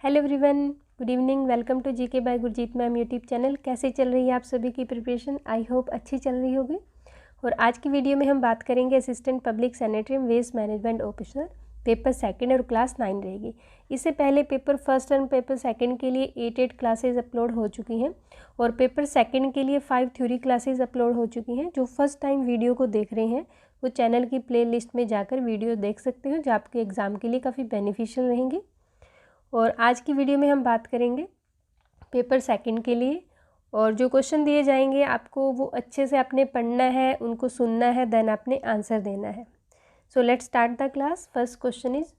Hello everyone, good evening. Welcome to GK by Gurjeet ma'am YouTube channel. कैसे चल रही है आप सभी की प्रिपरेशन? आई होप अच्छी चल रही होगी। और आज की वीडियो में हम बात करेंगे assistant public sanitary waste management officer paper second और क्लास 9 रहेगी। इससे पहले पेपर फर्स्ट और पेपर सेकंड के लिए 8 क्लासेज अपलोड हो चुकी हैं और पेपर सेकंड के लिए 5 थ्योरी क्लासेज अपलोड हो चुकी हैं। जो फर्स्ट टाइम वीडियो को देख रहे हैं वो चैनल की प्लेलिस्ट में जाकर वीडियो देख सकते हो, जो आपके एग्ज़ाम के लिए काफ़ी बेनिफिशियल रहेंगी। और आज की वीडियो में हम बात करेंगे पेपर सेकंड के लिए, और जो क्वेश्चन दिए जाएंगे आपको वो अच्छे से आपने पढ़ना है, उनको सुनना है, देन आपने आंसर देना है। So let's start the class. First question is,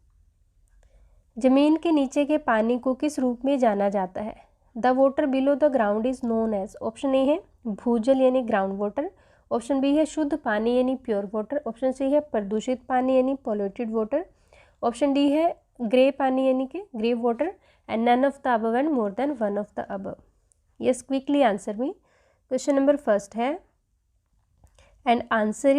जमीन के नीचे के पानी को किस रूप में जाना जाता है? The water below the ground is known as. Option A है भूजल यानी ग्राउंड वाटर, ऑप्शन बी है शुद्ध पानी यानी प्योर वाटर, ऑप्शन सी है प्रदूषित पानी यानी पॉल्यूटेड वाटर, ऑप्शन डी है ग्रे पानी यानी कि grey water, and none of the above and more than one of the above. Yes, quickly answer me. Question number first है and answer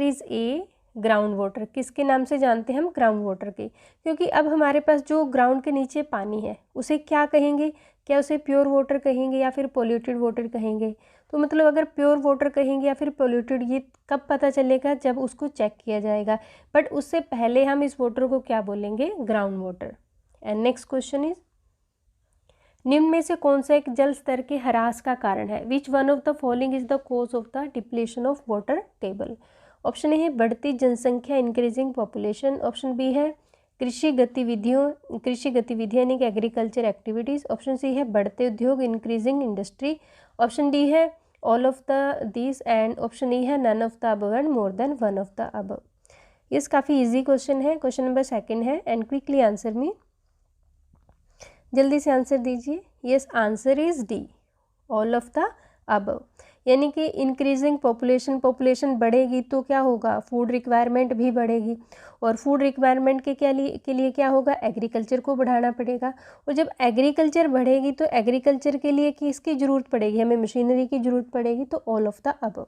is A ground water. किसके नाम से जानते हैं हम? ग्राउंड वाटर के, क्योंकि अब हमारे पास जो ग्राउंड के नीचे पानी है उसे क्या कहेंगे? क्या उसे प्योर वाटर कहेंगे या फिर पोल्यूटेड वाटर कहेंगे? तो मतलब अगर प्योर वाटर कहेंगे या फिर पोल्यूटेड, ये कब पता चलेगा? जब उसको चेक किया जाएगा। बट उससे पहले हम इस वाटर को क्या बोलेंगे? Ground water. And next question is, निम्न में से कौन सा एक जल स्तर के ह्रास का कारण है? Which one of the following is the cause of the depletion of water table? Option A है बढ़ती जनसंख्या इंक्रीजिंग पॉपुलेशन, ऑप्शन बी है कृषि गतिविधियां यानी कि एग्रीकल्चर एक्टिविटीज़, ऑप्शन सी है बढ़ते उद्योग इंक्रीजिंग इंडस्ट्री, ऑप्शन डी है all of the this, and option E है none of the above and more than one of the above. Yes, काफ़ी इजी क्वेश्चन है। क्वेश्चन नंबर सेकंड है and quickly answer me, जल्दी से answer दीजिए। Yes, answer is D, all of the above. यानी कि increasing population बढ़ेगी तो क्या होगा? फूड रिक्वायरमेंट भी बढ़ेगी, और फूड रिक्वायरमेंट के लिए क्या होगा? एग्रीकल्चर को बढ़ाना पड़ेगा, और जब एग्रीकल्चर बढ़ेगी तो एग्रीकल्चर के लिए किसकी ज़रूरत पड़ेगी? हमें मशीनरी की ज़रूरत पड़ेगी, तो all of the above.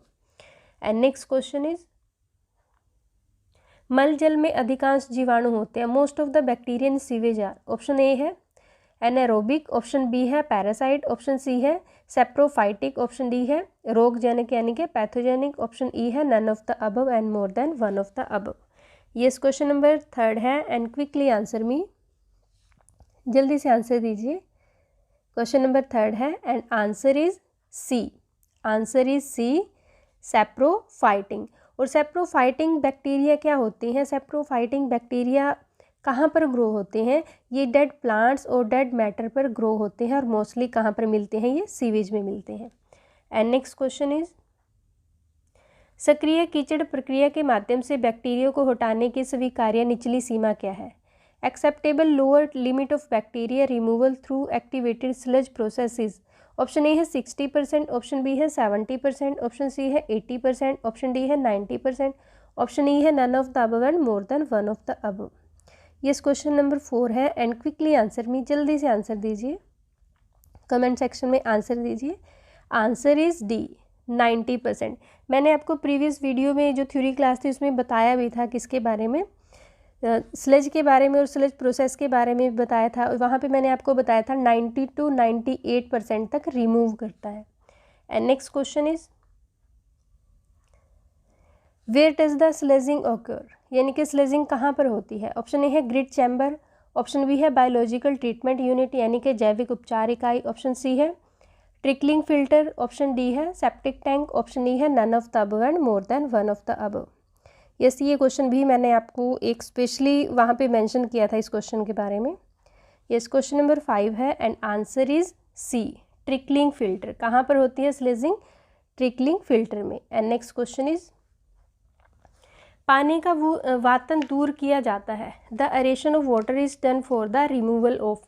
And next question is, मल जल में अधिकांश जीवाणु होते हैं। Most of the bacteria in sewage are. Option A है एनारोबिक, ऑप्शन बी है पैरासाइट, ऑप्शन सी है सेप्रोफाइटिक, ऑप्शन डी है रोगजनक यानी कि पैथोजेनिक, ऑप्शन ई है none of the above and more than one of the above. Yes, question number third है and quickly answer me, जल्दी से आंसर दीजिए। क्वेश्चन नंबर थर्ड है and answer is C, saprophyting. और saprophyting bacteria क्या होती हैं? सेप्रोफाइटिंग बैक्टीरिया कहाँ पर ग्रो होते हैं? ये डेड प्लांट्स और डेड मैटर पर ग्रो होते हैं, और मोस्टली कहाँ पर मिलते हैं? ये सीवेज में मिलते हैं। एंड नेक्स्ट क्वेश्चन इज, सक्रिय कीचड़ प्रक्रिया के माध्यम से बैक्टीरिया को हटाने की स्वीकार्य निचली सीमा क्या है? Acceptable lower limit of bacteria removal through activated sludge processes. Option A है 60%, ऑप्शन बी है 70%, ऑप्शन सी है 80%, ऑप्शन डी है 90%, ऑप्शन ई है none of the above and more than one of the above. Yes, question number 4 है and quickly answer me, जल्दी से answer दीजिए, comment section में आंसर दीजिए। Answer is D, 90%। मैंने आपको प्रीवियस वीडियो में जो थ्योरी क्लास थी उसमें बताया भी था किसके बारे में, स्लज के बारे में और स्लज प्रोसेस के बारे में बताया था। वहाँ पे मैंने आपको बताया था 90 to 98% तक रिमूव करता है। And next question is, where does the sludging occur? यानी कि स्लेजिंग कहाँ पर होती है? ऑप्शन ए है ग्रिड चैम्बर, ऑप्शन बी है बायोलॉजिकल ट्रीटमेंट यूनिट यानी कि जैविक उपचार इकाई, ऑप्शन सी है ट्रिकलिंग फिल्टर, ऑप्शन डी है सेप्टिक टैंक, ऑप्शन ई है none of the above and more than one of the above. Yes, ये क्वेश्चन भी मैंने आपको एक स्पेशली वहाँ पे मेंशन किया था इस क्वेश्चन के बारे में। यस, क्वेश्चन नंबर 5 है and answer is C, trickling filter. कहाँ पर होती है स्लेजिंग? ट्रिकलिंग फिल्टर में। एंड नेक्स्ट क्वेश्चन इज, पानी का वातन दूर किया जाता है। The aeration of water is done for the removal of.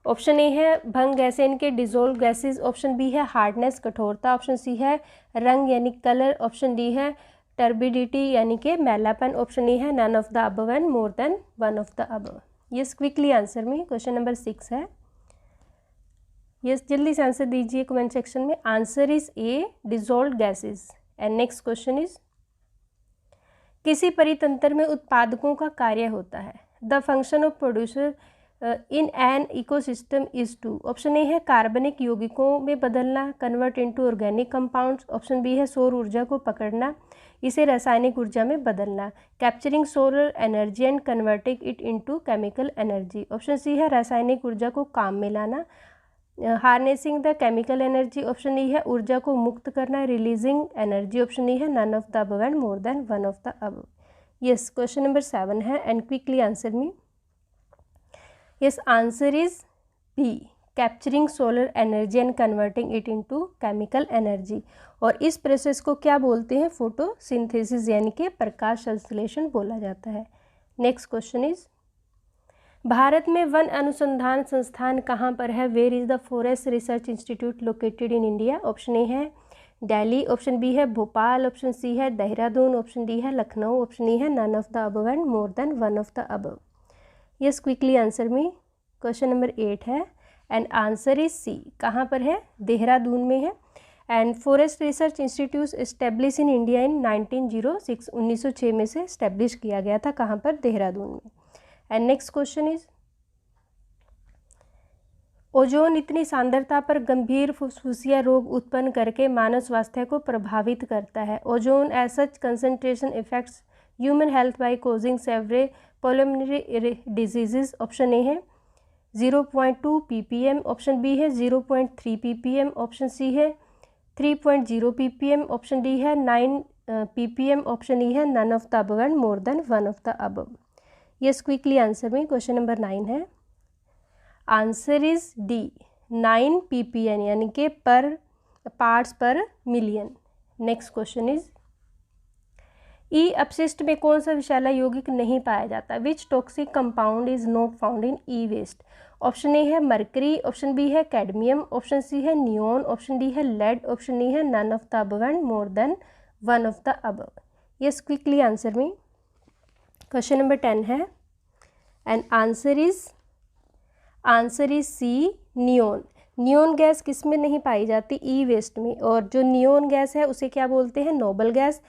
Option A है भंग गैसें यानी कि डिजोल्व गैसेज, ऑप्शन बी है हार्डनेस कठोरता, ऑप्शन सी है रंग यानी कलर, ऑप्शन डी है टर्बिडिटी यानी कि मैलापन, ऑप्शन ई है none of the above and more than one of the above. Yes, quickly answer में। क्वेश्चन नंबर 6 है। यस, जल्दी से आंसर दीजिए कमेंट सेक्शन में। Answer is A, dissolve gases. And next question is, किसी परितंत्र में उत्पादकों का कार्य होता है। The function of producer in an ecosystem is to. Option A है कार्बनिक यौगिकों में बदलना, convert into organic compounds. Option B है सौर ऊर्जा को पकड़ना, इसे रासायनिक ऊर्जा में बदलना, capturing solar energy and converting it into chemical energy. Option C है रासायनिक ऊर्जा को काम में लाना, harnessing the chemical energy. Option E है ऊर्जा को मुक्त करना, रिलीजिंग एनर्जी। ऑप्शन ई है none of the above and more than one of the above. Yes, question number 7 है and quickly answer me. Yes, answer is B, capturing solar energy and converting it into chemical energy. और इस process को क्या बोलते हैं? Photosynthesis, यानी कि प्रकाश संश्लेषण बोला जाता है। नेक्स्ट क्वेश्चन इज, भारत में वन अनुसंधान संस्थान कहाँ पर है? Where is the forest research institute located in India? Option A है दिल्ली, ऑप्शन बी है भोपाल, ऑप्शन सी है देहरादून, ऑप्शन डी है लखनऊ, ऑप्शन ई है none of the above and more than one of the above. Yes, quickly answer me. Question number 8 है and answer is सी। कहाँ पर है? देहरादून में है। And forest research institute establish in India in 1906, 1906 में से इस्टेब्लिश किया गया था। कहाँ पर? देहरादून में। And next question is, ozone इतनी सांद्रता पर गंभीर फुफ्फुसिया रोग उत्पन्न करके मानव स्वास्थ्य को प्रभावित करता है। Ozone as such concentration affects human health by causing several pulmonary diseases. Option A है 0.2 ppm, ऑप्शन बी है 0.3 ppm, ऑप्शन सी है 3.0 ppm, ऑप्शन डी है 9 ppm, ऑप्शन ई है none of the above and more than one of the above. Yes, quickly answer में। Question number 9 है, answer is D, 9 ppm, यानी कि पर parts per million. Next question is, E अपशिष्ट में कौन सा विषैला यौगिक नहीं पाया जाता? Which toxic compound is not found in E waste? Option A है मरकरी, ऑप्शन बी है कैडमियम, ऑप्शन सी है नियोन, ऑप्शन डी है लेड, ऑप्शन ई है none of the above and more than one of the above. Yes, quickly answer me. Question number 10 है and answer is C, neon. Neon gas किस में नहीं पाई जाती? ई waste में। और जो नियोन गैस है उसे क्या बोलते हैं? Noble gas.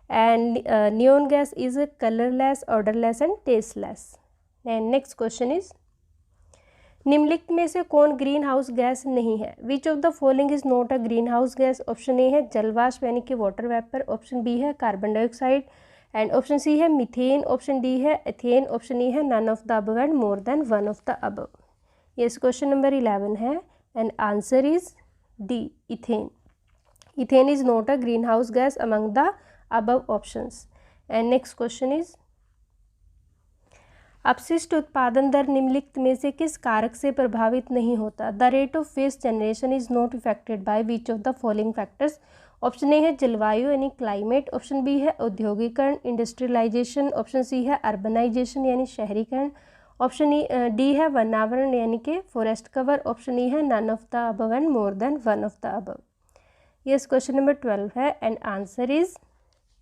And neon gas is colourless, odourless and tasteless. And next question is, निम्नलिखित में से कौन ग्रीन हाउस गैस नहीं है? Which of the following is not a green house gas? Option A है जलवाष्प, यानी कि वाटर वेपर, ऑप्शन बी है carbon dioxide, and option C है मीथेन, ऑप्शन डी है एथेन, ऑप्शन ई है none of the above and more than one of the above. Yes, question number 11 है and answer is D, ethane. Ethane is not a green house gas among the above options. And next question is, अपशिष्ट उत्पादन दर निम्नलिखित में से किस कारक से प्रभावित नहीं होता? The rate of waste generation is not affected by which of the following factors? Option A है जलवायु यानी क्लाइमेट, ऑप्शन बी है औद्योगिकरण इंडस्ट्रियलाइजेशन, ऑप्शन सी है अर्बनाइजेशन यानी शहरीकरण, ऑप्शन डी है वनावरण यानी कि फॉरेस्ट कवर, ऑप्शन ई है none of the above and more than one of the above. Yes, question number 12 है and answer is,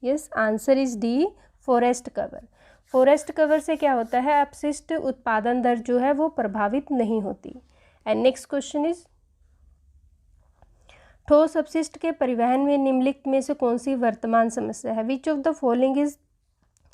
yes, answer is D, forest cover. Forest cover से क्या होता है? अपशिष्ट उत्पादन दर जो है वो प्रभावित नहीं होती। एंड नेक्स्ट क्वेश्चन इज, ठोस अपशिष्ट के परिवहन में निम्नलिखित में से कौन सी वर्तमान समस्या है? Which of the following is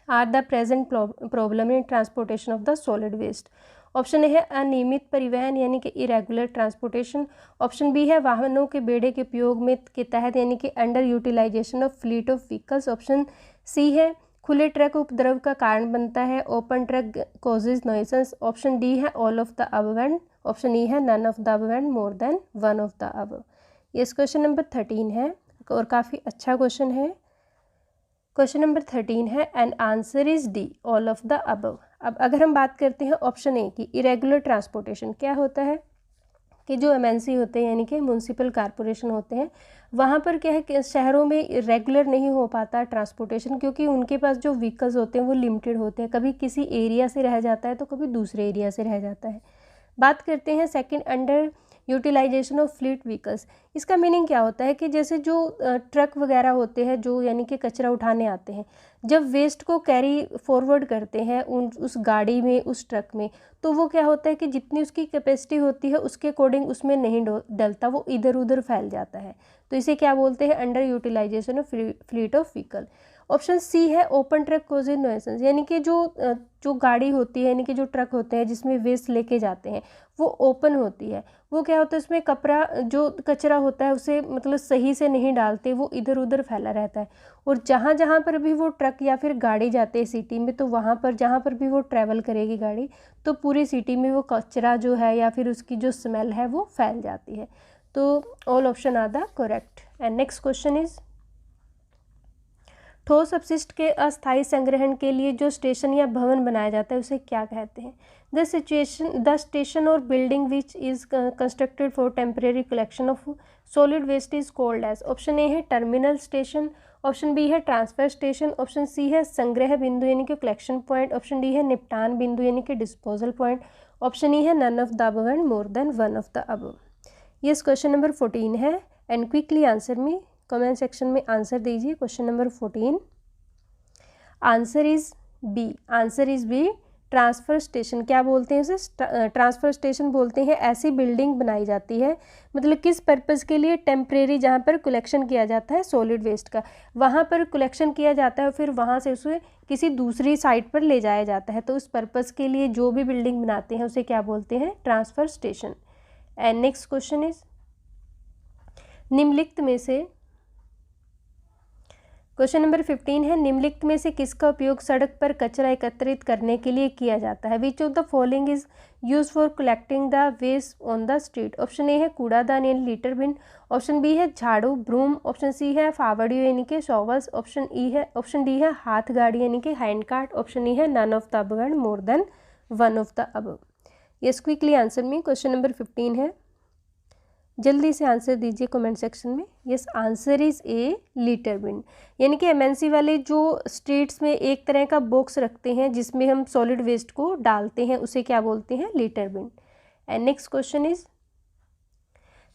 are the present problem in transportation of the solid waste? Option A है अनियमित परिवहन यानी कि इरेगुलर ट्रांसपोर्टेशन, ऑप्शन बी है वाहनों के बेड़े के उपयोग में के तहत यानी कि under utilization of fleet of vehicles, option C है खुले ट्रक उपद्रव का कारण बनता है, open truck causes nuisance, option D है all of the above and option E है none of the above and more than one of the above. Yes, question number 13 है और काफ़ी अच्छा क्वेश्चन है। क्वेश्चन नंबर 13 है and answer is D, all of the above. अब अगर हम बात करते हैं ऑप्शन ए की, इरेगुलर ट्रांसपोर्टेशन, क्या होता है कि जो एमएनसी होते हैं यानी कि म्यूनसिपल कॉरपोरेशन होते हैं, वहाँ पर क्या है कि शहरों में रेगुलर नहीं हो पाता ट्रांसपोर्टेशन, क्योंकि उनके पास जो व्हीकल्स होते हैं वो लिमिटेड होते हैं, कभी किसी एरिया से रह जाता है तो कभी दूसरे एरिया से रह जाता है। बात करते हैं second, under utilization of fleet vehicles. इसका मीनिंग क्या होता है कि जैसे जो ट्रक वगैरह होते हैं जो यानी कि कचरा उठाने आते हैं, जब वेस्ट को कैरी फॉरवर्ड करते हैं उस गाड़ी में, उस ट्रक में, तो वो क्या होता है कि जितनी उसकी कैपेसिटी होती है उसके अकॉर्डिंग उसमें नहीं डलता, वो इधर उधर फैल जाता है। तो इसे क्या बोलते हैं? Under utilization of fleet of vehicle. Option C है ओपन ट्रक कॉजेज नुइसेंस, यानी कि जो गाड़ी होती है, यानी कि जो ट्रक होते हैं जिसमें वेस्ट लेके जाते हैं वो ओपन होती है, वो क्या होता है उसमें जो कचरा होता है उसे मतलब सही से नहीं डालते, वो इधर उधर फैला रहता है। और जहाँ जहाँ पर भी वो ट्रक या फिर गाड़ी जाते हैं सिटी में, तो वहाँ पर जहाँ पर भी वो ट्रैवल करेगी गाड़ी, तो पूरी सिटी में वो कचरा जो है या फिर उसकी जो स्मेल है वो फैल जाती है। तो all option are the correct. And next question is, ठोस अपशिष्ट के अस्थायी संग्रहण के लिए जो स्टेशन या भवन बनाया जाता है उसे क्या कहते हैं? The station or building which is constructed for temporary collection of solid waste is called as. Option A है टर्मिनल स्टेशन, ऑप्शन बी है ट्रांसफर स्टेशन, ऑप्शन सी है संग्रह बिंदु यानी कि कलेक्शन पॉइंट, ऑप्शन डी है निपटान बिंदु यानी कि डिस्पोजल पॉइंट, ऑप्शन ई है none of the above and more than one of the above. Yes, question number 14 है and quickly answer me, comment section में आंसर दीजिए। Question number 14, answer is B, answer is B transfer station. क्या बोलते हैं उसे? Transfer station बोलते हैं। ऐसी बिल्डिंग बनाई जाती है, मतलब किस पर्पज़ के लिए? टेम्परेरी, जहाँ पर कलेक्शन किया जाता है सॉलिड वेस्ट का, वहाँ पर कलेक्शन किया जाता है, फिर वहाँ से उसे किसी दूसरी साइट पर ले जाया जाता है। तो उस पर्पज़ के लिए जो भी बिल्डिंग बनाते हैं उसे क्या बोलते हैं? Transfer station. And next question is, निम्नलिखित में से, क्वेश्चन नंबर 15 है, निम्नलिखित में से किसका उपयोग सड़क पर कचरा एकत्रित करने के लिए किया जाता है? Which of the following is use for collecting the waste on the street? Option A है कूड़ादान यानी लीटर बिन, ऑप्शन बी है झाड़ू ब्रूम, ऑप्शन सी है फावड़ियों यानी कि शॉवल्स, ऑप्शन डी है हाथ गाड़ी यानी कि हैंड कार्ट, ऑप्शन ई है none of the above and more than one of the above. Yes, quickly answer me, question number 15 है, जल्दी से आंसर दीजिए कमेंट सेक्शन में। Yes, answer is A litter bin, यानी कि एमएनसी वाले जो स्ट्रीट्स में एक तरह का बॉक्स रखते हैं जिसमें हम सॉलिड वेस्ट को डालते हैं उसे क्या बोलते हैं? Litter bin. And next question is,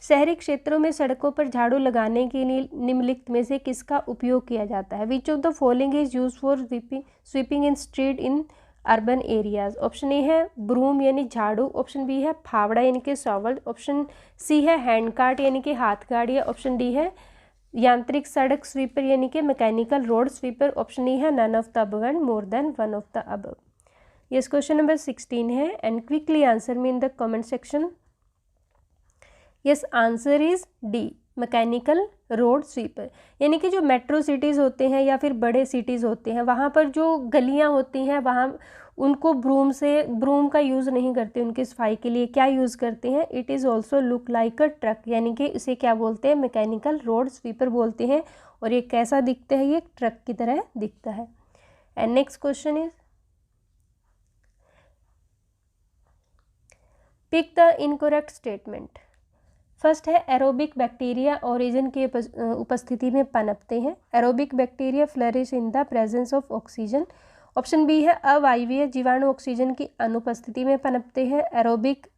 शहरी क्षेत्रों में सड़कों पर झाड़ू लगाने के लिए निम्नलिखित में से किसका उपयोग किया जाता है? Which of the following is use for sweeping in street in urban areas? Option A है ब्रूम यानी झाड़ू, ऑप्शन बी है फावड़ा यानी कि शॉवल, ऑप्शन सी है हैंड कार्ट यानी कि हाथ गाड़ी, ऑप्शन डी है यांत्रिक सड़क स्वीपर यानी कि mechanical road sweeper, option E है none of the above and more than one of the above. Yes, question number 16 है and quickly answer me in the comment section. Yes, answer is D, mechanical road sweeper, यानी कि जो metro cities होते हैं या फिर बड़े cities होते हैं वहाँ पर जो गलियाँ होती हैं वहाँ उनको ब्रूम का यूज़ नहीं करते उनकी सफाई के लिए, क्या यूज़ करते हैं? It is also look like a truck, यानी कि इसे क्या बोलते हैं? मैकेनिकल रोड स्वीपर बोलते हैं। और ये कैसा दिखता है? ये ट्रक की तरह दिखता है। And next question is, pick the incorrect statement. First है एरोबिक बैक्टीरिया ओरिजिन की उपस्थिति में पनपते हैं। Aerobic bacteria flourish in the presence of oxygen. Option B है अवायवीय जीवाणु ऑक्सीजन की अनुपस्थिति में पनपते हैं।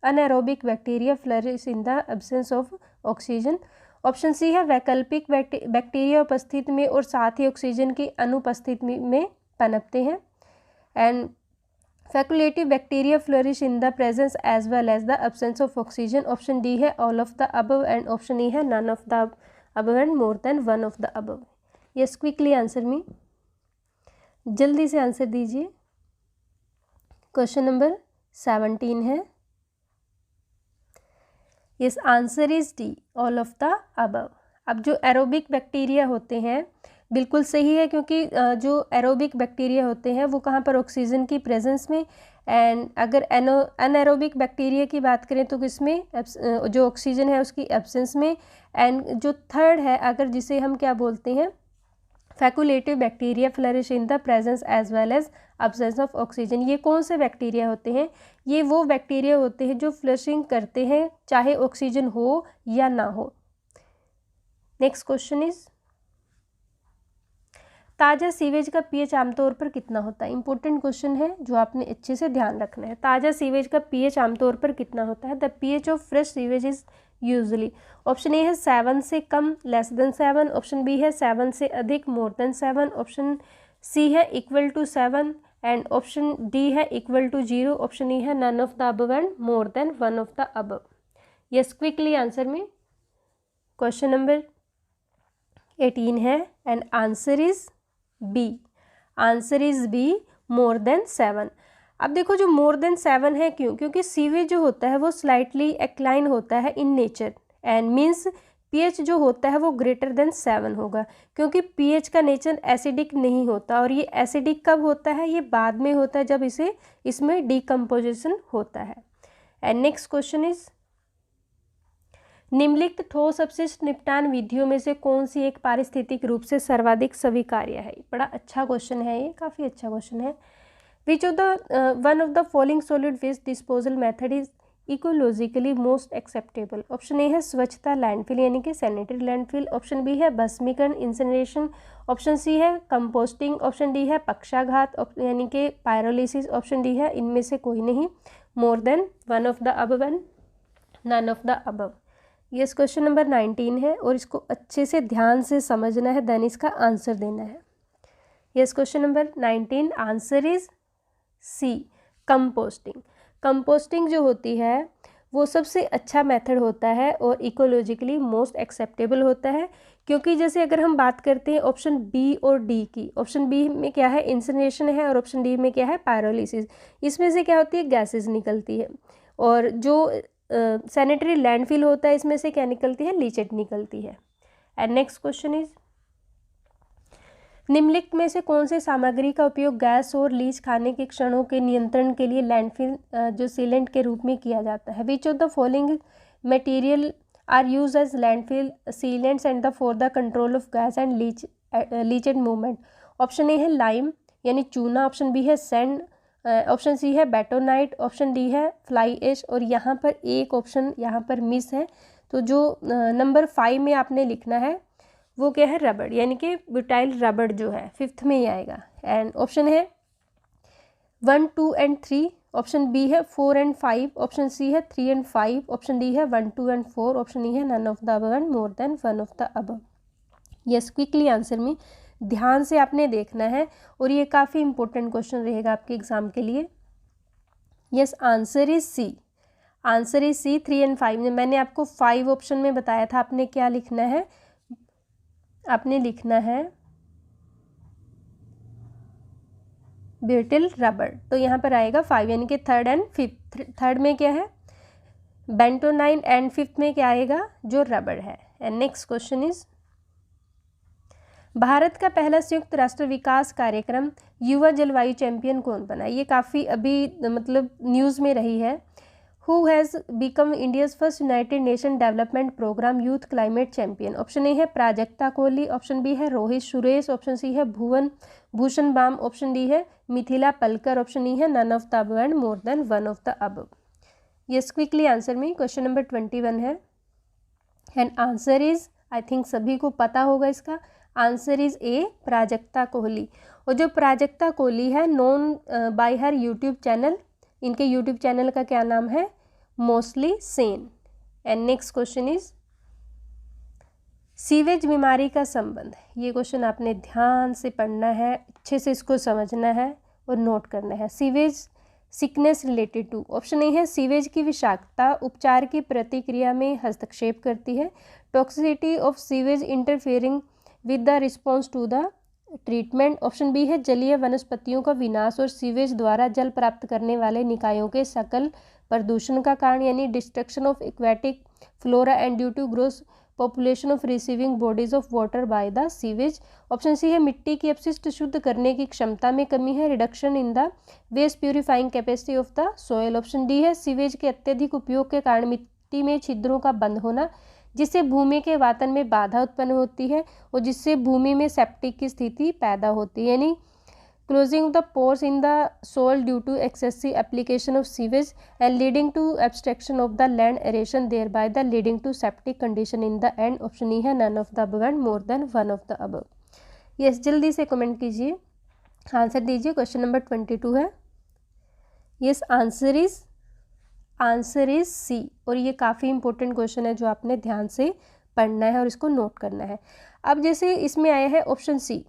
Anaerobic bacteria flourish in the absence of oxygen. Option C है वैकल्पिक बैक्टीरिया उपस्थिति में और साथ ही ऑक्सीजन की अनुपस्थिति में पनपते हैं। And facultative bacteria flourish in the presence as well as the absence of oxygen. Option D है all of the above and option E है none of the above and more than one of the above. Yes, quickly answer me, जल्दी से answer दीजिए। Question number 17 है। Yes, answer is D, all of the above. अब जो aerobic bacteria होते हैं बिल्कुल सही है, क्योंकि जो एरोबिक बैक्टीरिया होते हैं वो कहाँ पर? ऑक्सीजन की प्रेजेंस में। एंड अगर अनएरोबिक बैक्टीरिया की बात करें तो किसमें? जो ऑक्सीजन है उसकी एब्सेंस में। एंड जो थर्ड है अगर जिसे हम क्या बोलते हैं? Facultative bacteria flourish in the presence as well as absence of oxygen. ये कौन से बैक्टीरिया होते हैं? ये वो बैक्टीरिया होते हैं जो फ्लशिंग करते हैं चाहे ऑक्सीजन हो या ना हो। नेक्स्ट क्वेश्चन इज, ताज़ा सीवेज का पीएच आमतौर पर कितना होता है? इंपॉर्टेंट क्वेश्चन है जो आपने अच्छे से ध्यान रखना है। ताज़ा सीवेज का पीएच आमतौर पर कितना होता है? The pH of fresh sewage is usually, option A है 7 से कम लेस देन 7, ऑप्शन बी है 7 से अधिक मोर देन 7, ऑप्शन सी है equal to 7 and option D है इक्वल टू 0, ऑप्शन ई है none of the above and more than one of the above. Yes, quickly answer में। Question number 18 है and answer is B, answer is B, more than 7। अब देखो जो मोर than 7 है, क्यों? क्योंकि सीवेज जो होता है वो स्लाइटली एक्लाइन होता है in nature and means pH जो होता है वो ग्रेटर देन 7 होगा, क्योंकि पीएच का नेचर एसिडिक नहीं होता, और ये एसिडिक कब होता है? ये बाद में होता है जब इसमें डिकम्पोजिशन होता है। एंड नेक्स्ट क्वेश्चन इज, निम्नलिखित ठोस अपशिष्ट निपटान विधियों में से कौन सी एक पारिस्थितिक रूप से सर्वाधिक स्वीकार्य है? बड़ा अच्छा क्वेश्चन है, ये काफ़ी अच्छा क्वेश्चन है। Which of the one of the following solid waste disposal method is ecologically most acceptable? Option A है स्वच्छता लैंडफिल यानी कि सैनिटरी लैंडफिल, ऑप्शन बी है भस्मीकरण इंसिनरेशन, ऑप्शन सी है कंपोस्टिंग, ऑप्शन डी है पक्षाघात यानी कि पायरोलिसिस, ऑप्शन डी है इनमें से कोई नहीं, more than one of the above and none of the above. Yes, question number 19 है और इसको अच्छे से ध्यान से समझना है, देन इसका आंसर देना है। Yes, question number 19, answer is C, composting. Composting जो होती है वो सबसे अच्छा मेथड होता है और इकोलॉजिकली मोस्ट एक्सेप्टेबल होता है, क्योंकि जैसे अगर हम बात करते हैं ऑप्शन बी और डी की, ऑप्शन बी में क्या है? इंसिनरेशन है, और ऑप्शन डी में क्या है? पायरोलिसिस। इसमें से क्या होती है? गैसेस निकलती है, और जो सैनिटरी लैंडफिल होता है इसमें से क्या निकलती है? लीचेट निकलती है। एंड नेक्स्ट क्वेश्चन इज, निम्नलिखित में से कौन से सामग्री का उपयोग गैस और लीच खाने के क्षणों के नियंत्रण के लिए लैंडफिल जो सीलेंट के रूप में किया जाता है? Which of the following material are use as landfill sealants and the for the control of gas and leachate movement? Option A है लाइम यानी चूना, ऑप्शन बी है सैंड, ऑप्शन सी है बेटोनाइट, ऑप्शन डी है fly ash, और यहाँ पर एक ऑप्शन यहाँ पर मिस है, तो जो नंबर 5 में आपने लिखना है वो क्या है? रबड़, यानी कि ब्यूटाइल रबड़ जो है 5th में ही आएगा। एंड ऑप्शन है 1, 2 एंड 3, ऑप्शन बी है 4 एंड 5, ऑप्शन सी है 3 एंड 5, ऑप्शन डी है 1, 2 एंड 4, ऑप्शन ई है none of the above and more than one of the above. Yes, quickly answer में ध्यान से आपने देखना है, और ये काफ़ी इंपॉर्टेंट क्वेश्चन रहेगा आपके एग्जाम के लिए। Yes, answer is C, answer is C, 3 and 5 में। मैंने आपको 5 ऑप्शन में बताया था आपने क्या लिखना है, आपने लिखना है ब्यूटिल रबड़, तो यहाँ पर आएगा 5 यानी कि 3rd एंड 5th। 3rd में क्या है? बेंटोनाइन, एंड 5th में क्या आएगा? जो रबड़ है। And next question is, Bharat का पहला संयुक्त राष्ट्र विकास कार्यक्रम युवा जलवायु चैंपियन कौन बना? ये काफ़ी अभी मतलब न्यूज़ में रही है। Who has become India's first United Nation Development Programme youth climate champion? Option A है प्राजक्ता कोहली, ऑप्शन बी है रोहित सुरेश, ऑप्शन सी है भुवन भूषण बाम, ऑप्शन डी है मिथिला पलकर, ऑप्शन ई है none of the above and more than one of the above. Yes, quickly answer में question number 21 है, and answer is, I think सभी को पता होगा इसका, answer is A, Prajakta Kohli. और जो प्राजक्ता कोहली है known by her YouTube channel, इनके यूट्यूब चैनल का क्या नाम है? Mostly sane. And next question is, sewage बीमारी का संबंध। ये क्वेश्चन आपने ध्यान से पढ़ना है, अच्छे से इसको समझना है और नोट करना है। Sewage sickness related to, option A है सीवेज की विषाक्तता उपचार की प्रतिक्रिया में हस्तक्षेप करती है, toxicity of sewage interfering with the response to the treatment, option B है जलीय वनस्पतियों का विनाश और सीवेज द्वारा जल प्राप्त करने वाले निकायों के सकल प्रदूषण का कारण यानी destruction of aquatic flora and due to gross population of receiving bodies of water by the sewage, option C है मिट्टी की अपशिष्ट शुद्ध करने की क्षमता में कमी है, reduction in the waste purifying capacity of the soil, option D है सीवेज के अत्यधिक उपयोग के कारण मिट्टी में छिद्रों का बंद होना जिससे भूमि के वातन में बाधा उत्पन्न होती है और जिससे भूमि में सेप्टिक की स्थिति पैदा होती है, यानी closing the pores in the soil due to excessive application of sewage and leading to abstraction of the land aeration thereby the leading to septic condition in the end, option E है none of the above and more than one of the above. Yes, जल्दी से comment कीजिए, answer दीजिए। Question number 22 है। Yes, answer is सी, और ये काफ़ी important question है जो आपने ध्यान से पढ़ना है और इसको नोट करना है। अब जैसे इसमें आया है ऑप्शन सी,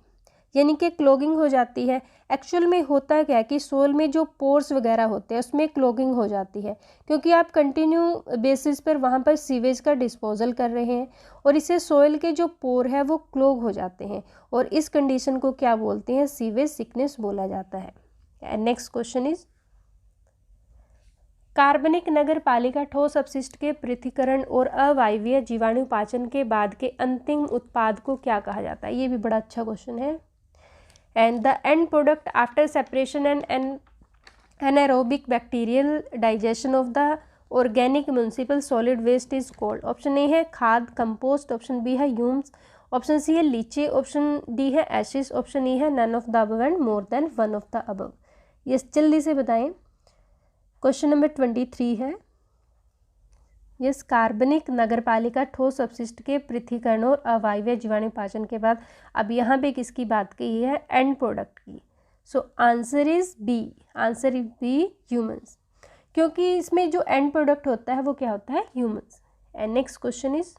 यानी कि क्लॉगिंग हो जाती है। एक्चुअल में होता क्या है कि सोल में जो पोर्स वगैरह होते हैं उसमें क्लॉगिंग हो जाती है, क्योंकि आप कंटिन्यू बेसिस पर वहाँ पर सीवेज का डिस्पोजल कर रहे हैं और इससे सोइल के जो पोर है वो क्लॉग हो जाते हैं और इस कंडीशन को क्या बोलते हैं, सीवेज सिकनेस बोला जाता है। नेक्स्ट क्वेश्चन इज कार्बनिक नगर पालिका ठोस अपशिष्ट के पृथक्करण और अवायवीय जीवाणुपाचन के बाद के अंतिम उत्पाद को क्या कहा जाता है। ये भी बड़ा अच्छा क्वेश्चन है। And the end product after separation and anaerobic bacterial digestion of the organic municipal solid waste is called. Option A है खाद कंपोस्ट, ऑप्शन बी है ह्यूम्स, ऑप्शन सी है लीचे, ऑप्शन डी है एशिस, ऑप्शन ई है none of the above and more than one of the above. ये जल्दी से बताएं। क्वेश्चन नंबर 23 है यस कार्बनिक नगरपालिका ठोस अपशिष्ट के पृथक्करण और अवायवीय जीवाणुपाचन के बाद अब यहाँ पे किसकी बात की है, एंड प्रोडक्ट की। So answer is B, answer is B humans, क्योंकि इसमें जो एंड प्रोडक्ट होता है वो क्या होता है, humans. And next question is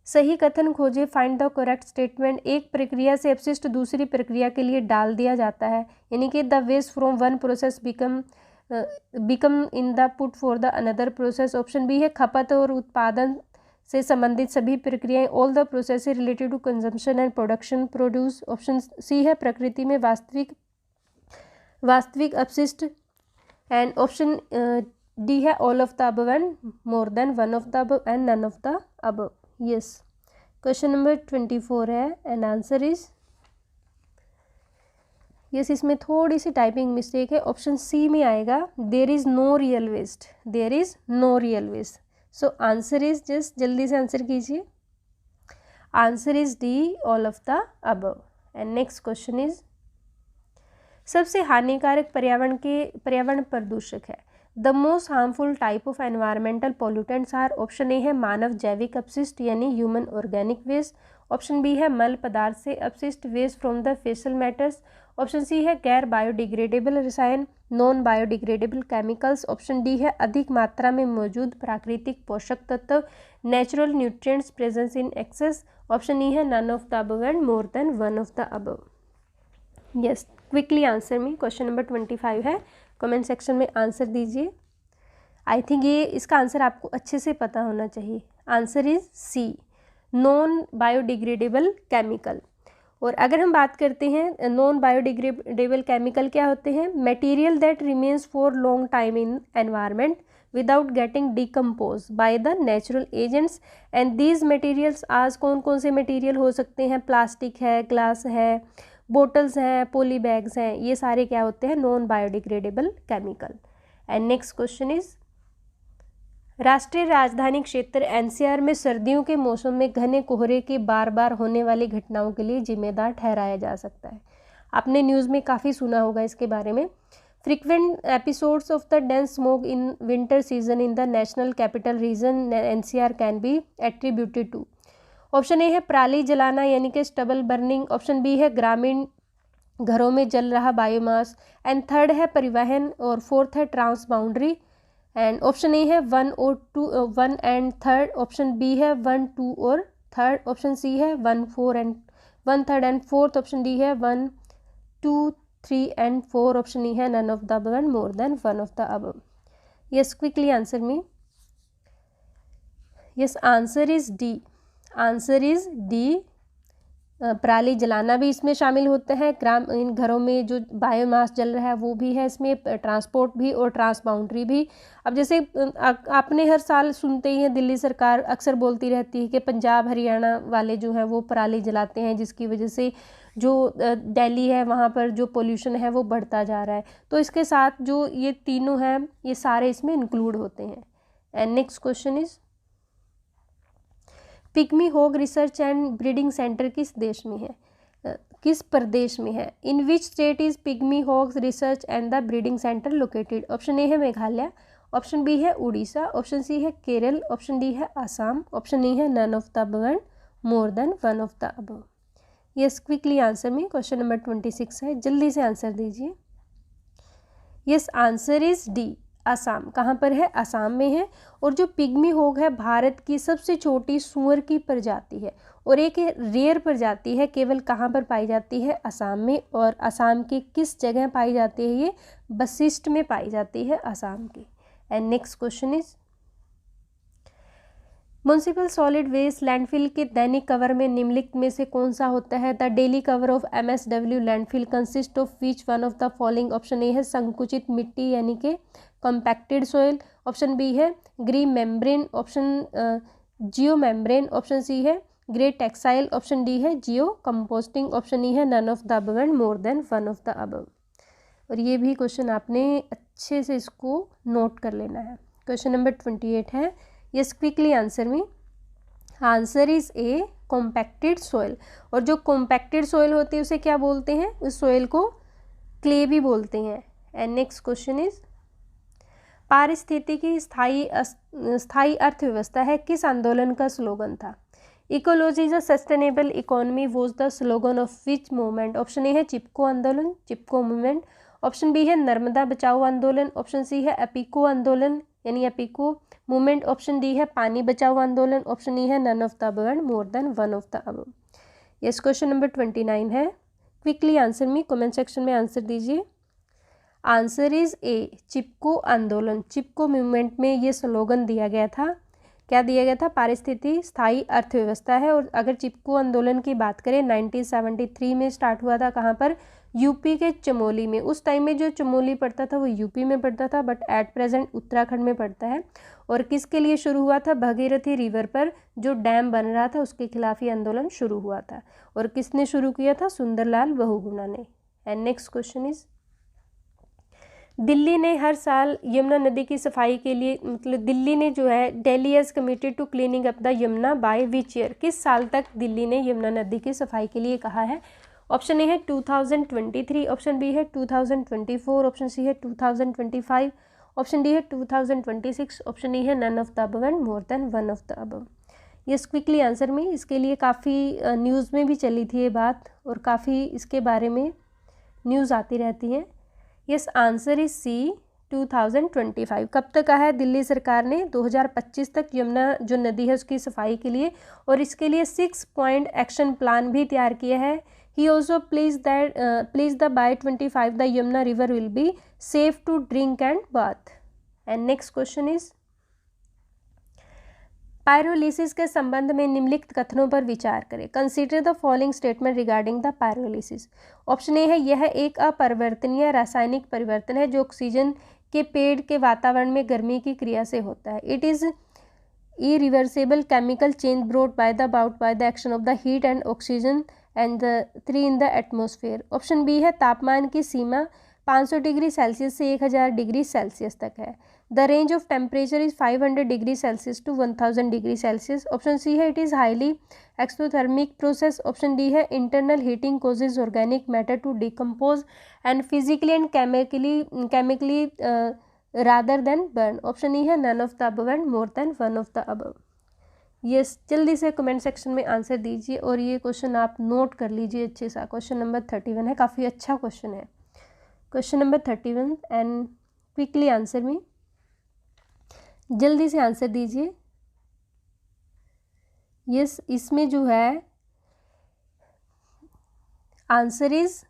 सही कथन खोजे, फाइंड द करेक्ट स्टेटमेंट। एक प्रक्रिया से अपशिष्ट दूसरी प्रक्रिया के लिए डाल दिया जाता है, यानी कि the waste from one process become in the put for the another process. Option B है खपत और उत्पादन से संबंधित सभी प्रक्रियाएं, all the process related to consumption and production produce. Option C है प्रकृति में वास्तविक अपशिष्ट। एंड ऑप्शन डी है all of the above and more than one of the above and none of the above. Yes question number 24 है and answer is yes, इसमें थोड़ी सी टाइपिंग मिस्टेक है। ऑप्शन सी में आएगा there is no real waste, there is no real waste. So answer is just जल्दी से answer कीजिए, answer is D all of the above. And next question is सबसे हानिकारक पर्यावरण प्रदूषक है। The most harmful type of environmental pollutants are. Option A है मानव जैविक अपशिष्ट यानी human organic waste, option B है मल पदार्थ से अपशिष्ट waste from the fecal matters, option C है गैर बायोडिग्रेडेबल रसायन non biodegradable chemicals, option D है अधिक मात्रा में मौजूद प्राकृतिक पोषक तत्व natural nutrients presence in excess, option E है none of the above and more than one of the above. Yes quickly answer me. Question number 25 है, कमेंट सेक्शन में आंसर दीजिए। आई थिंक ये इसका आंसर आपको अच्छे से पता होना चाहिए। Answer is C non biodegradable chemical. और अगर हम बात करते हैं नॉन बायोडिग्रेडेबल केमिकल क्या होते हैं, material that remains for long time in environment without getting decompose by the natural agents. And these materials आज कौन कौन से मटेरियल हो सकते हैं, प्लास्टिक है, ग्लास है, बोटल्स हैं, पॉली बैग्स हैं, ये सारे क्या होते हैं, non biodegradable chemical. And next question is राष्ट्रीय राजधानी क्षेत्र एनसीआर में सर्दियों के मौसम में घने कोहरे के बार बार होने वाली घटनाओं के लिए जिम्मेदार ठहराया जा सकता है। आपने न्यूज़ में काफ़ी सुना होगा इसके बारे में। Frequent episodes of the dense smoke in winter season in the national capital region NCR can be attributed to. Option A है पराली जलाना यानी कि स्टबल बर्निंग, ऑप्शन बी है ग्रामीण घरों में जल रहा बायोमास, एंड थर्ड है परिवहन, और फोर्थ है transboundary. And option A है 1 और 2 1 एंड थर्ड, ऑप्शन बी है 1 2 और थर्ड, ऑप्शन सी है 1 4 and 1 third and fourth, option D है 1 2 3 एंड 4, ऑप्शन ई है none of the above and more than one of the above. Yes quickly answer me. Yes answer is D, answer is D पराली जलाना भी इसमें शामिल होता है, इन घरों में जो बायोमास जल रहा है वो भी है इसमें, ट्रांसपोर्ट भी और ट्रांस बाउंड्री भी। अब जैसे आपने हर साल सुनते ही हैं दिल्ली सरकार अक्सर बोलती रहती है कि पंजाब हरियाणा वाले जो हैं वो पराली जलाते हैं, जिसकी वजह से जो दिल्ली है वहाँ पर जो पोल्यूशन है वो बढ़ता जा रहा है। तो इसके साथ जो ये तीनों हैं ये सारे इसमें इंक्लूड होते हैं। And next question is pygmy hog research and breeding centre किस देश में है, किस प्रदेश में है। In which state is pygmy hogs research and the breeding centre located. Option A है मेघालय, ऑप्शन बी है उड़ीसा, ऑप्शन सी है केरल, ऑप्शन डी है आसाम, ऑप्शन ई है none of the above and more than one of the above. Yes quickly answer में। Question number 26 है, जल्दी से answer दीजिए। Yes answer is D, Assam. कहाँ पर है? असम में है। और जो पिग्मी होग है भारत की सबसे छोटी सूअर की प्रजाति है और एक रेयर प्रजाति है, केवल कहाँ पर पाई जाती है? असम में। और असम की किस जगह पाई जाती है? ये वशिष्ठ में पाई जाती है असम की। And next question is municipal solid waste landfill के दैनिक कवर में निम्नलिखित में से कौन सा होता है? The daily cover of MSW landfill consist of which one of the following? Option A है संकुचित मिट्टी यानी कि कॉम्पैक्टेड सोइल, ऑप्शन बी है ग्री मेम्ब्रेन, ऑप्शन जियो मेम्ब्रेन, ऑप्शन सी है ग्रे टेक्साइल, ऑप्शन डी है जियो कंपोस्टिंग, ऑप्शन ई है none of the above and more than one of the above. और ये भी क्वेश्चन आपने अच्छे से इसको नोट कर लेना है। क्वेश्चन नंबर 28 है, yes quickly answer me. Answer is A compacted soil. और जो कॉम्पैक्टेड सोइल होती है उसे क्या बोलते हैं? उस सोइल को क्ले भी बोलते हैं। एंड नेक्स्ट क्वेश्चन इज पारिस्थितिकी स्थायी अर्थव्यवस्था है किस आंदोलन का स्लोगन था? Ecology is a sustainable economy was the slogan of which movement? Option A है चिपको आंदोलन, चिपको मूवमेंट, ऑप्शन बी है नर्मदा बचाओ आंदोलन, ऑप्शन सी है एपिको आंदोलन यानी एपिको मूवमेंट, ऑप्शन डी है पानी बचाओ आंदोलन, ऑप्शन ई है none of the above and more than one of the above. Yes question number 29 है, क्विकली आंसर में कमेंट सेक्शन में आंसर दीजिए। आंसर इज ए चिपको आंदोलन। चिपको मूवमेंट में ये स्लोगन दिया गया था। क्या दिया गया था? पारिस्थितिकी स्थायी अर्थव्यवस्था है। और अगर चिपको आंदोलन की बात करें 1973 में स्टार्ट हुआ था। कहाँ पर? यूपी के चमोली में। उस टाइम में जो चमोली पड़ता था वो यूपी में पड़ता था, बट एट प्रेजेंट उत्तराखंड में पड़ता है। और किसके लिए शुरू हुआ था? भगीरथी रिवर पर जो डैम बन रहा था उसके खिलाफ ये आंदोलन शुरू हुआ था। और किसने शुरू किया था? सुंदरलाल बहुगुणा ने। And next question is Delhi ने हर साल यमुना नदी की सफाई के लिए, मतलब दिल्ली ने जो है Delhi has committed to cleaning up the Yamuna by which year? किस साल तक दिल्ली ने यमुना नदी की सफाई के लिए कहा है? ऑप्शन ए है 2023, ऑप्शन बी है 2024, ऑप्शन सी है 2025, ऑप्शन डी है 2026, ऑप्शन ई है none of the above and more than one of the above. Yes quickly answer में। इसके लिए काफ़ी न्यूज़ में भी चली थी ये बात और काफ़ी इसके बारे में न्यूज़ आती रहती हैं। Yes answer is C 2025। कब तक कहा है दिल्ली सरकार ने? 2025 तक यमुना जो नदी है उसकी सफाई के लिए। और इसके लिए 6 पॉइंट एक्शन प्लान भी तैयार किया है। He also pleased the by 25 the Yamuna river will be safe to drink and bath. And next question is pyrolysis के संबंध में निम्नलिखित कथनों पर विचार करें। Consider the following statement regarding the pyrolysis. Option A है यह एक अपरिवर्तनीय रासायनिक परिवर्तन है जो ऑक्सीजन के पेड़ के वातावरण में गर्मी की क्रिया से होता है। It is irreversible chemical change brought about by the action of the heat and oxygen and the 3 in the atmosphere. Option B है तापमान की सीमा 500 डिग्री सेल्सियस से 1000 डिग्री सेल्सियस तक है। The range of temperature is 500 degree Celsius to 1000 degree Celsius. Option C है it is highly exothermic process. Option D है internal heating causes organic matter to decompose and physically and chemically rather than burn. Option E है none of the above and more than one of the above. Yes जल्दी से comment section में answer दीजिए और ये question आप note कर लीजिए अच्छे सा। क्वेश्चन नंबर 31 है, काफ़ी अच्छा क्वेश्चन है। Question number 31 and quickly answer में, जल्दी से आंसर दीजिए। यस इसमें जो है आंसर इज,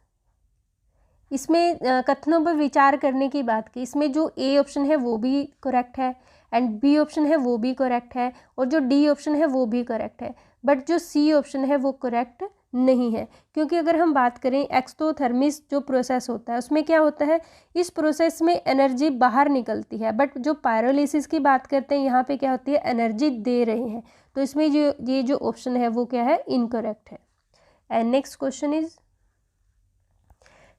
इसमें कथनों पर विचार करने की बात की। इसमें जो ए ऑप्शन है वो भी करेक्ट है एंड बी ऑप्शन है वो भी करेक्ट है और जो डी ऑप्शन है वो भी करेक्ट है, बट जो सी ऑप्शन है वो करेक्ट नहीं है। क्योंकि अगर हम बात करें एक्सोथर्मिस जो प्रोसेस होता है उसमें क्या होता है, इस प्रोसेस में एनर्जी बाहर निकलती है, बट जो पायरोलिसिस की बात करते हैं यहाँ पे क्या होती है, एनर्जी दे रहे हैं। तो इसमें ये जो ऑप्शन है वो क्या है, इनकरेक्ट है। एंड नेक्स्ट क्वेश्चन इज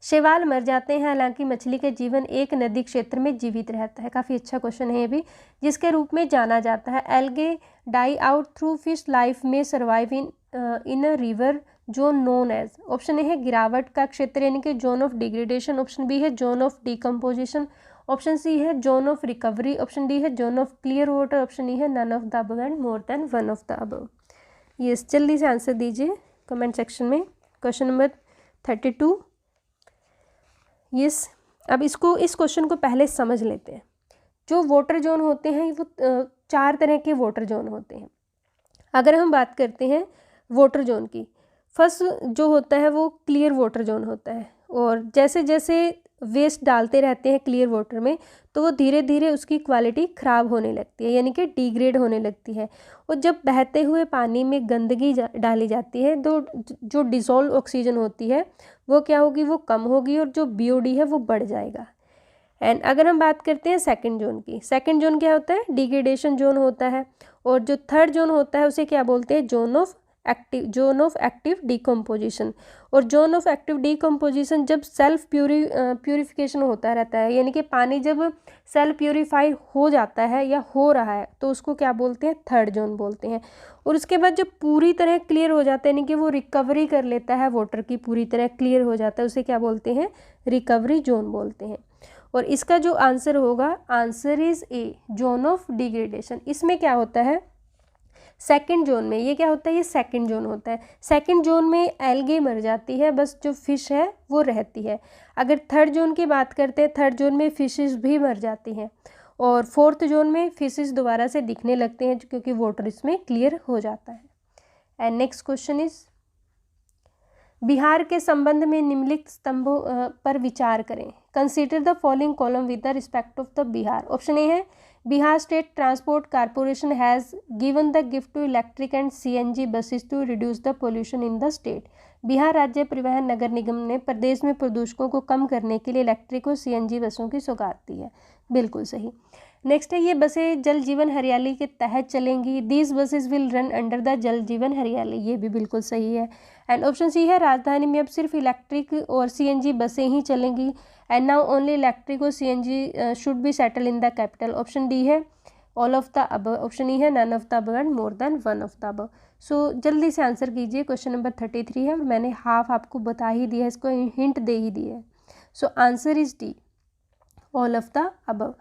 शैवाल मर जाते हैं हालांकि मछली का जीवन एक नदी क्षेत्र में जीवित रहता है। काफ़ी अच्छा क्वेश्चन है ये भी, जिसके रूप में जाना जाता है। Algae die out through fish life may survive in a river zone known as. Option A है गिरावट का क्षेत्र यानी कि zone of degradation, option B है zone of decomposition, option C है zone of recovery, option D है zone of clear water, option E है none of the above and more than one of the above. Yes जल्दी से answer दीजिए comment section में। Question number 32। Yes अब इस question को पहले समझ लेते हैं। जो वाटर जोन होते हैं वो 4 तरह के वाटर जोन होते हैं। अगर हम बात करते हैं वाटर जोन की, फर्स्ट जो होता है वो क्लियर वाटर जोन होता है, और जैसे जैसे वेस्ट डालते रहते हैं क्लियर वाटर में तो वो धीरे धीरे उसकी क्वालिटी ख़राब होने लगती है, यानी कि डिग्रेड होने लगती है। और जब बहते हुए पानी में गंदगी डाली जाती है तो जो डिज़ोल्व ऑक्सीजन होती है वो क्या होगी, वो कम होगी, और जो BOD है वो बढ़ जाएगा। एंड अगर हम बात करते हैं सेकंड जोन की, सेकंड जोन क्या होता है, डिग्रेडेशन जोन होता है। और जो थर्ड जोन होता है उसे क्या बोलते हैं, जोन ऑफ एक्टिव डिकम्पोजिशन। और जोन ऑफ एक्टिव डिकम्पोजिशन जब सेल्फ प्यूरिफिकेशन होता रहता है, यानी कि पानी जब सेल्फ प्यूरिफाई हो जाता है या हो रहा है तो उसको क्या बोलते हैं, थर्ड जोन बोलते हैं। और उसके बाद जब पूरी तरह क्लियर हो जाता है, यानी कि वो रिकवरी कर लेता है वाटर की, पूरी तरह क्लियर हो जाता है, उसे क्या बोलते हैं, रिकवरी जोन बोलते हैं। और इसका जो आंसर होगा, answer is A, zone of degradation. इसमें क्या होता है, सेकंड जोन में ये क्या होता है, ये सेकंड जोन होता है। सेकंड जोन में एल्गे मर जाती है, बस जो फिश है वो रहती है। अगर थर्ड जोन की बात करते हैं, थर्ड जोन में फिशेस भी मर जाती हैं। और फोर्थ जोन में फिशेस दोबारा से दिखने लगते हैं क्योंकि वाटर इसमें क्लियर हो जाता है। And next question is, Bihar के संबंध में निम्नलिखित स्तंभों पर विचार करें। Consider the following column with the respect of the Bihar. Option A है, Bihar state transport corporation has given the gift to electric and CNG buses to reduce the pollution in the state. Bihar राज्य परिवहन नगर निगम ने प्रदेश में प्रदूषकों को कम करने के लिए इलेक्ट्रिक और CNG बसों की सौगात दी है। बिल्कुल सही। नेक्स्ट है, ये बसें जल जीवन हरियाली के तहत चलेंगी। These buses will run under the जल जीवन हरियाली। ये भी बिल्कुल सही है। एंड ऑप्शन सी है, राजधानी में अब सिर्फ इलेक्ट्रिक और CNG बसें ही चलेंगी। एंड नाउ ओनली इलेक्ट्रिक और CNG should be settle in the capital. Option D है, all of the above. Option E है, none of the above and more than one of the above. So जल्दी से answer कीजिए। Question number 33 है और मैंने half आपको बता ही दिया है, इसको हिंट दे ही दी है। सो answer is D, all of the above.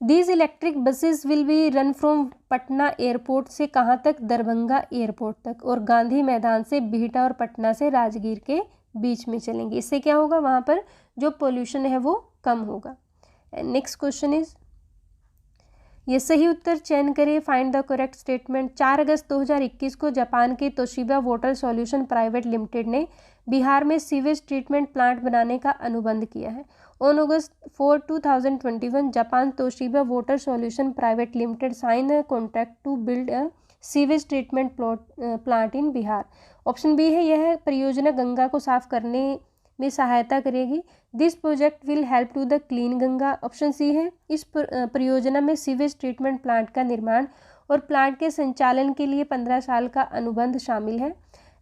These electric buses will be run from Patna airport से कहाँ तक, दरभंगा एयरपोर्ट तक, और गांधी मैदान से बिहटा और पटना से राजगीर के बीच में चलेंगी। इससे क्या होगा, वहाँ पर जो पोल्यूशन है वो कम होगा। नेक्स्ट क्वेश्चन इज, ये सही उत्तर चयन करें, फाइंड द करेक्ट स्टेटमेंट। 4 अगस्त 2021 को जापान के Toshiba water solution private limited ने बिहार में सीवेज ट्रीटमेंट प्लांट बनाने का अनुबंध किया है। On August 4, 2021 Japan Toshiba water solution private limited sign a contract to build a sewage treatment plant in Bihar. Option B है, यह परियोजना गंगा को साफ करने में सहायता करेगी। This project will help to the clean Ganga. Option C है, इस परियोजना में सीवेज ट्रीटमेंट प्लांट का निर्माण और प्लांट के संचालन के लिए 15 साल का अनुबंध शामिल है।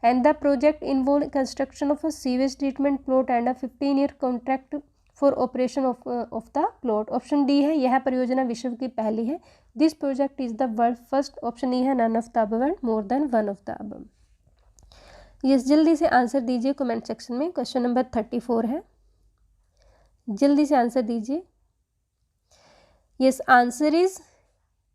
And the project involve construction of a sewage treatment plant and a 15-year contract for operation of the plot. Option D है, यह परियोजना विश्व की पहली है। This project is the world first. Option E है, none of the above and more than one of the above. Yes, जल्दी से आंसर दीजिए कमेंट सेक्शन में। क्वेश्चन नंबर 34 है, जल्दी से आंसर दीजिए। यस, आंसर इज,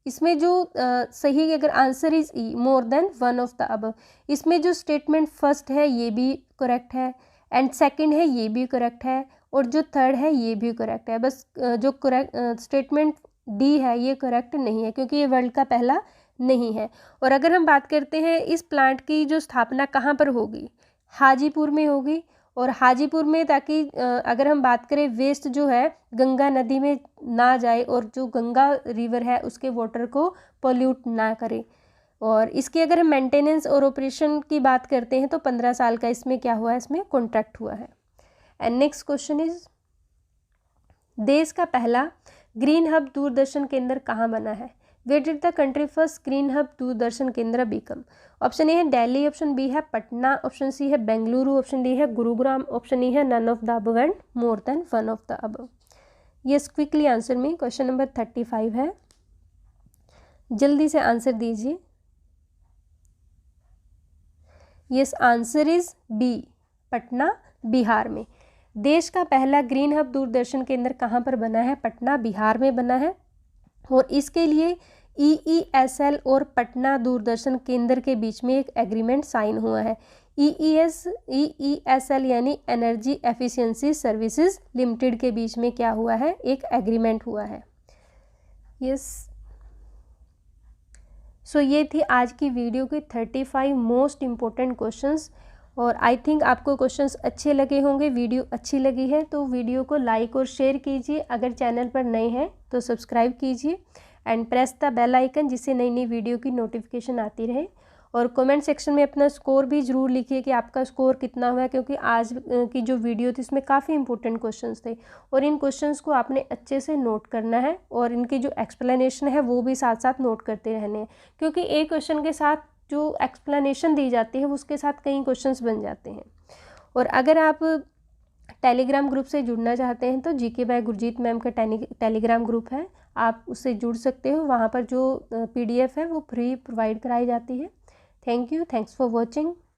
इसमें जो सही अगर answer is E, more than one of the above. इसमें जो स्टेटमेंट फर्स्ट है ये भी करेक्ट है, एंड सेकंड है ये भी करेक्ट है, और जो थर्ड है ये भी करेक्ट है। बस जो करेक्ट स्टेटमेंट डी है ये करेक्ट नहीं है क्योंकि ये वर्ल्ड का पहला नहीं है। और अगर हम बात करते हैं इस प्लांट की जो स्थापना कहाँ पर होगी, हाजीपुर में होगी। और हाजीपुर में, ताकि अगर हम बात करें वेस्ट जो है गंगा नदी में ना जाए और जो गंगा रिवर है उसके वाटर को पोल्यूट ना करे। और इसकी अगर हम मेंटेनेंस और ऑपरेशन की बात करते हैं तो 15 साल का इसमें क्या हुआ है, इसमें कॉन्ट्रैक्ट हुआ है। एंड नेक्स्ट क्वेश्चन इज, देश का पहला ग्रीन हब दूरदर्शन केंद्र कहाँ बना है। Where did the country first green hub Doordarshan Kendra become. Option A है दिल्ली, ऑप्शन बी है पटना, ऑप्शन सी है बेंगलुरु, ऑप्शन डी है गुरुग्राम, ऑप्शन ई है none of the above and more than one of the above. Yes, quickly answer में। Question number 35 है, जल्दी से answer दीजिए। Yes, answer is B, Patna Bihar में। देश का पहला ग्रीन हब दूरदर्शन केंद्र कहाँ पर बना है, पटना बिहार में बना है। और इसके लिए EESL और पटना दूरदर्शन केंद्र के बीच में एक एग्रीमेंट साइन हुआ है। EESL यानी एनर्जी एफिशिएंसी सर्विसेज लिमिटेड के बीच में क्या हुआ है, एक एग्रीमेंट हुआ है। यस। सो ये थी आज की वीडियो की 35 मोस्ट इम्पोर्टेंट क्वेश्चंस, और आई थिंक आपको क्वेश्चंस अच्छे लगे होंगे। वीडियो अच्छी लगी है तो वीडियो को लाइक और शेयर कीजिए। अगर चैनल पर नए हैं तो सब्सक्राइब कीजिए and press the bell icon, जिससे नई नई वीडियो की नोटिफिकेशन आती रहे। और कमेंट सेक्शन में अपना स्कोर भी ज़रूर लिखिए कि आपका स्कोर कितना हुआ है, क्योंकि आज की जो वीडियो थी इसमें काफ़ी इंपॉर्टेंट क्वेश्चंस थे और इन क्वेश्चंस को आपने अच्छे से नोट करना है और इनकी जो एक्सप्लेनेशन है वो भी साथ साथ नोट करते रहने हैं, क्योंकि एक क्वेश्चन के साथ जो एक्सप्लेनेशन दी जाती है उसके साथ कई क्वेश्चंस बन जाते हैं। और अगर आप टेलीग्राम ग्रुप से जुड़ना चाहते हैं तो जीके बाय गुरजीत मैम का टेलीग्राम ग्रुप है, आप उससे जुड़ सकते हो। वहाँ पर जो PDF है वो फ्री प्रोवाइड कराई जाती है। Thank you, thanks for watching.